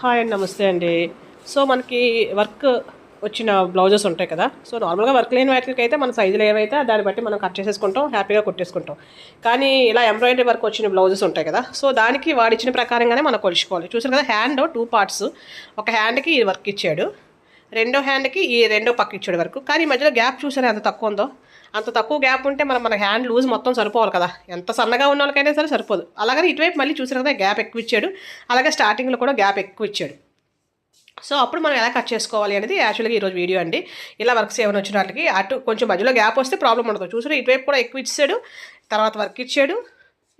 Hi అండి, నమస్తే అండి. సో మనకి వర్క్ వచ్చిన బ్లౌజెస్ ఉంటాయి కదా. సో నార్మల్గా వర్క్ లేని వాటికి అయితే మన సైజులు ఏవైతే దాన్ని బట్టి మనం కట్ చేసేసుకుంటాం, హ్యాపీగా కుట్టేసుకుంటాం. కానీ ఇలా ఎంబ్రాయిడరీ వర్క్ వచ్చిన బ్లౌజెస్ ఉంటాయి కదా, సో దానికి వాడిచ్చిన ప్రకారంగానే మనం కొలుచుకోవాలి. చూసారు కదా, హ్యాండ్ 2 పార్ట్స్, ఒక హ్యాండ్కి ఈ వర్క్ ఇచ్చాడు, రెండో హ్యాండ్కి ఈ రెండో పక్క ఇచ్చాడు వర్క్. కానీ ఈ మధ్యలో గ్యాప్ చూసారా ఎంత తక్కువ ఉందో. అంత తక్కువ గ్యాప్ ఉంటే మన హ్యాండ్ లూజ్ మొత్తం సరిపోవాలి కదా, ఎంత సన్నగా ఉన్న వాళ్ళకైనా సరే సరిపోదు. అలాగని ఇటువైపు మళ్ళీ చూసారు కదా, గ్యాప్ ఎక్కువ ఇచ్చాడు, అలాగే స్టార్టింగ్లో కూడా గ్యాప్ ఎక్కువ ఇచ్చాడు. సో అప్పుడు మనం ఎలా కట్ చేసుకోవాలి అనేది యాక్చువల్గా ఈరోజు వీడియో అండి. ఇలా వర్క్స్ ఏమైనా వచ్చిన వాటికి అటు కొంచెం మధ్యలో గ్యాప్ వస్తే ప్రాబ్లం ఉండదు. చూసారు, ఇటువైపు కూడా ఎక్కువ ఇచ్చాడు, తర్వాత వర్క్ ఇచ్చాడు.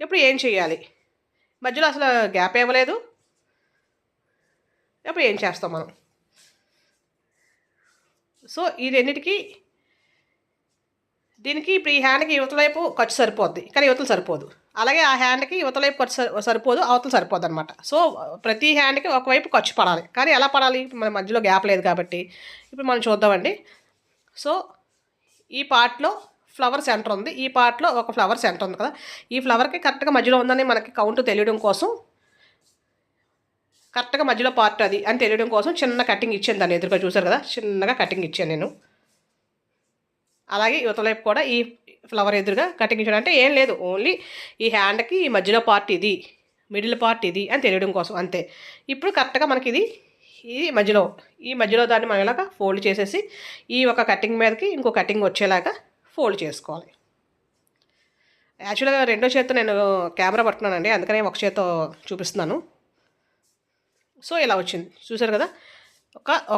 ఇప్పుడు ఏం చేయాలి, మధ్యలో అసలు గ్యాప్ ఇవ్వలేదు, ఇప్పుడు ఏం చేస్తాం మనం? సో ఈ రెండింటికి దీనికి ఇప్పుడు ఈ హ్యాండ్కి యువతల వైపు ఖర్చు సరిపోద్ది, కానీ యువతలు సరిపోదు. అలాగే ఆ హ్యాండ్కి యువతల వైపు ఖర్చు సరిపోదు, అవతలు సరిపోద్ది అనమాట. సో ప్రతి హ్యాండ్కి ఒకవైపు ఖర్చు పడాలి. కానీ ఎలా పడాలి, మన మధ్యలో గ్యాప్ లేదు కాబట్టి ఇప్పుడు మనం చూద్దామండి. సో ఈ పార్ట్లో ఫ్లవర్ సెంటర్ ఉంది, ఈ పార్ట్లో ఒక ఫ్లవర్ సెంటర్ ఉంది కదా, ఈ ఫ్లవర్కి కరెక్ట్గా మధ్యలో ఉందని మనకి కౌంట్ తెలియడం కోసం, కరెక్ట్గా మధ్యలో పార్ట్ అది అని తెలియడం కోసం చిన్న కటింగ్ ఇచ్చాను. దాన్ని ఎదురుగా చూసారు కదా, చిన్నగా కటింగ్ ఇచ్చాను నేను. అలాగే యువతల వైపు కూడా ఈ ఫ్లవర్ ఎదురుగా కటింగ్ ఇచ్చడం అంటే ఏం లేదు, ఓన్లీ ఈ హ్యాండ్కి ఈ మధ్యలో పార్ట్ ఇది, మిడిల్ పార్ట్ ఇది అని తెలియడం కోసం అంతే. ఇప్పుడు కరెక్ట్గా మనకి ఇది మధ్యలో దాన్ని మనం ఇలాగా ఫోల్డ్ చేసేసి ఈ ఒక కటింగ్ మీదకి ఇంకో కటింగ్ వచ్చేలాగా ఫోల్డ్ చేసుకోవాలి. యాక్చువల్గా రెండో చేత్తో నేను కెమెరా పట్టుకున్నానండి, అందుకనే ఒక చేత్తో చూపిస్తున్నాను. సో ఇలా వచ్చింది చూసారు కదా,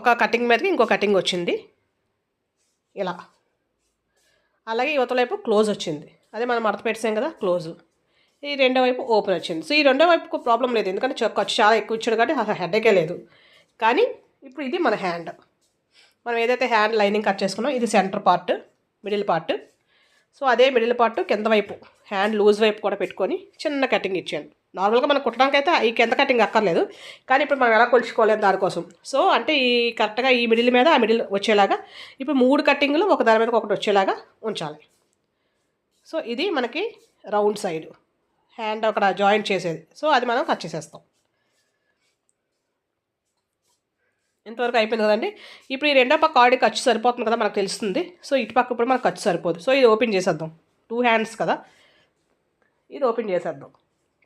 ఒక కటింగ్ మీదకి ఇంకో కటింగ్ వచ్చింది ఇలా. అలాగే యువతల వైపు క్లోజ్ వచ్చింది, అదే మనం మడత పెట్టాం కదా క్లోజ్. ఈ రెండో వైపు ఓపెన్ వచ్చింది. సో ఈ రెండో వైపుకు ప్రాబ్లం లేదు, ఎందుకంటే ఖర్చు చాలా ఎక్కువ ఇచ్చాడు కాబట్టి అసలు హెడేకే లేదు. కానీ ఇప్పుడు ఇది మన హ్యాండ్, మనం ఏదైతే హ్యాండ్ లైనింగ్ కట్ చేసుకున్నాం ఇది centre part, middle part. So అదే మిడిల్ పార్ట్ కింద వైపు హ్యాండ్ లూజ్ వైపు కూడా పెట్టుకొని చిన్న కటింగ్ ఇచ్చాను. నార్మల్గా మనం కుట్టడానికి అయితే ఈ కింద కటింగ్ అక్కర్లేదు, కానీ ఇప్పుడు మనం ఎలా కొలుచుకోలేము దానికోసం. సో అంటే ఈ కరెక్ట్గా ఈ మిడిల్ మీద ఆ మిడిల్ వచ్చేలాగా ఇప్పుడు 3 కటింగ్లు ఒక దాని మీద ఒకటి వచ్చేలాగా ఉంచాలి. సో ఇది మనకి రౌండ్ సైడ్ హ్యాండ్ అక్కడ జాయింట్ చేసేది. సో అది మనం కట్ చేసేస్తాం. ఇంతవరకు అయిపోయింది కదండి. ఇప్పుడు ఈ రెండో పక్క ఆల్రెడీ ఖర్చు సరిపోతుంది కదా, మనకు తెలుస్తుంది. సో ఇటు పక్క ఇప్పుడు మనకు ఖర్చు సరిపోదు. సో ఇది ఓపెన్ చేసేద్దాం, 2 హ్యాండ్స్ కదా, ఇది ఓపెన్ చేసేద్దాం,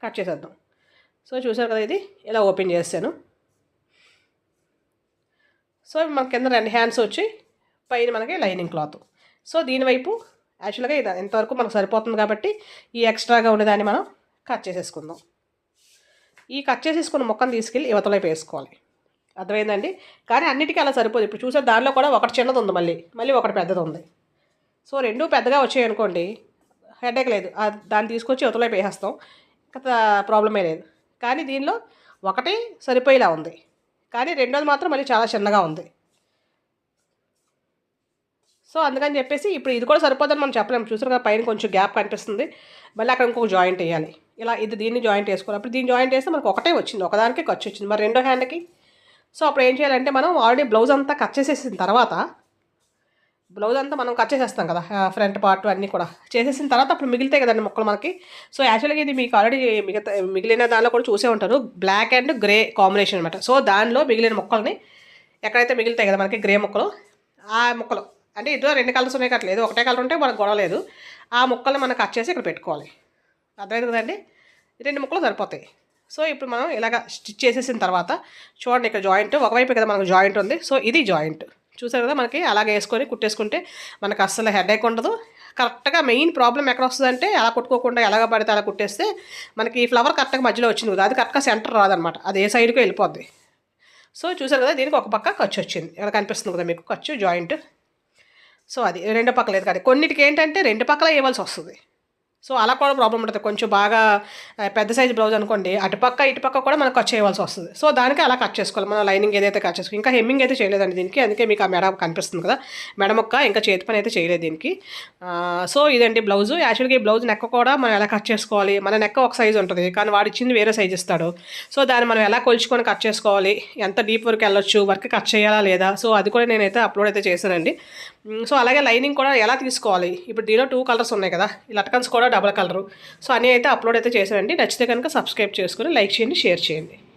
కట్ చేసేద్దాం. సో చూసారు కదా, ఇది ఇలా ఓపెన్ చేసాను. సో మన కింద 2 హ్యాండ్స్ వచ్చి పైన మనకి లైనింగ్ క్లాత్. సో దీనివైపు యాక్చువల్గా ఇది ఎంతవరకు మనకు సరిపోతుంది కాబట్టి ఈ ఎక్స్ట్రాగా ఉండేదాన్ని మనం కట్ చేసేసుకుందాం. ఈ కట్ చేసేసుకున్న ముక్కను తీసుకెళ్ళి యువతల వైపు వేసుకోవాలి, అర్థమైందండి. కానీ అన్నిటికీ అలా సరిపోదు. ఇప్పుడు చూసే దానిలో కూడా ఒకటి చిన్నది ఉంది, మళ్ళీ ఒకటి పెద్దది ఉంది. సో 2 పెద్దగా వచ్చాయి అనుకోండి, హెడేక్ లేదు, దాన్ని తీసుకొచ్చి యువతల వైపు వేసేస్తాం, ప్రాబ్లమే లేదు. కానీ దీనిలో ఒకటి సరిపోయేలా ఉంది, కానీ రెండోది మాత్రం మళ్ళీ చాలా చిన్నగా ఉంది. సో అందుకని చెప్పేసి ఇప్పుడు ఇది కూడా సరిపోదని మనం చెప్పలేము. చూసారు పైన కొంచెం గ్యాప్ కనిపిస్తుంది, మళ్ళీ అక్కడ ఇంకొక జాయింట్ వేయాలి. ఇలా దీన్ని జాయింట్ వేసుకోవాలి. అప్పుడు దీన్ని జాయింట్ వేస్తే మనకు ఒకటే వచ్చింది, ఒకదానికి ఖర్చు వచ్చింది, మరి రెండో హ్యాండ్కి. సో అప్పుడు ఏం చేయాలంటే మనం ఆల్రెడీ బ్లౌజ్ అంతా కట్ చేసేసిన తర్వాత, బ్లౌజ్ అంతా మనం కట్ చేసేస్తాం కదా, ఫ్రంట్ పార్ట్ అన్నీ కూడా చేసేసిన తర్వాత అప్పుడు మిగిలితాయి కదండి మొక్కలు మనకి. సో యాక్చువల్గా ఇది మీకు ఆల్రెడీ మిగిలిన దానిలో కూడా చూసే ఉంటారు, బ్లాక్ అండ్ గ్రే కాంబినేషన్ అనమాట. సో దానిలో మిగిలిన మొక్కల్ని ఎక్కడైతే మిగులుతాయి కదా మనకి గ్రే మొక్కలు, ఆ మొక్కలు అంటే ఇద్దరు 2 కలర్స్ ఉన్నాయి కట్టలేదు, ఒకటే కలర్ ఉంటే మనకు గొడవ లేదు. ఆ మొక్కల్ని మనం కట్ చేసి ఇక్కడ పెట్టుకోవాలి, అర్థమైంది కదండి. 2 మొక్కలు సరిపోతాయి. సో ఇప్పుడు మనం ఇలాగ స్టిచ్ చేసేసిన తర్వాత చూడండి, ఇక్కడ జాయింట్ ఒకవైపు కదా మనకు జాయింట్ ఉంది. సో ఇది జాయింట్ చూసారు కదా, మనకి అలాగే వేసుకొని కుట్టేసుకుంటే మనకు అస్సలు హెడేక్ ఉండదు. కరెక్ట్గా మెయిన్ ప్రాబ్లం ఎక్కడ వస్తుందంటే అలా కుట్టుకోకుండా ఎలాగ పడితే అలా కుట్టేస్తే మనకి ఈ ఫ్లవర్ కరెక్ట్గా మధ్యలో వచ్చింది కదా, అది కరెక్ట్గా సెంటర్ రాదనమాట, అది ఏ సైడ్కి వెళ్ళిపోద్ది. సో చూసారు కదా, దీనికి ఒక పక్క ఖర్చు వచ్చింది, ఇక్కడ కనిపిస్తుంది కదా మీకు ఖర్చు జాయింట్. సో అది 2 పక్కలు లేదు, కానీ కొన్నిటికి ఏంటంటే 2 పక్కల వేయవలసి వస్తుంది. సో అలా కూడా ప్రాబ్లం ఉంటుంది. కొంచెం బాగా పెద్ద సైజు బ్లౌజ్ అనుకోండి, అటుపక్క ఇటుపక్క కూడా మనకు కట్ చేయవలసి వస్తుంది. సో దానికి అలా కట్ చేసుకోవాలి మనం, లైనింగ్ ఏదైతే కట్ చేసుకోవాలి. ఇంకా హెమ్మింగ్ అయితే చేయలేదండి దీనికి, అందుకే మీకు ఆ మెడ కనిపిస్తుంది కదా, మెడ మొక్క ఇంకా చేతి పని అయితే చేయలేదు దీనికి. సో ఇదండి బ్లౌజు. యాక్చువల్గా ఈ బ్లౌజ్ నెక్క కూడా మనం ఎలా కట్ చేసుకోవాలి, మన నెక్క ఒక సైజు ఉంటుంది, కానీ వాడు ఇచ్చింది వేరే సైజు ఇస్తాడు. సో దాన్ని మనం ఎలా కొలుచుకొని కట్ చేసుకోవాలి, ఎంత డీప్ వరకు వెళ్ళొచ్చు, వర్క్ కట్ చేయాలా లేదా, సో అది కూడా నేనైతే అప్లోడ్ అయితే చేశానండి. సో అలాగే లైనింగ్ కూడా ఎలా తీసుకోవాలి, ఇప్పుడు దీనిలో 2 కలర్స్ ఉన్నాయి కదా, ఈ లట్కన్స్ కూడా డబుల్ కలరు. సో అన్నీ అయితే అప్లోడ్ అయితే చేశానండి. నచ్చితే కనుక సబ్స్క్రైబ్ చేసుకుని లైక్ చేయండి, షేర్ చేయండి.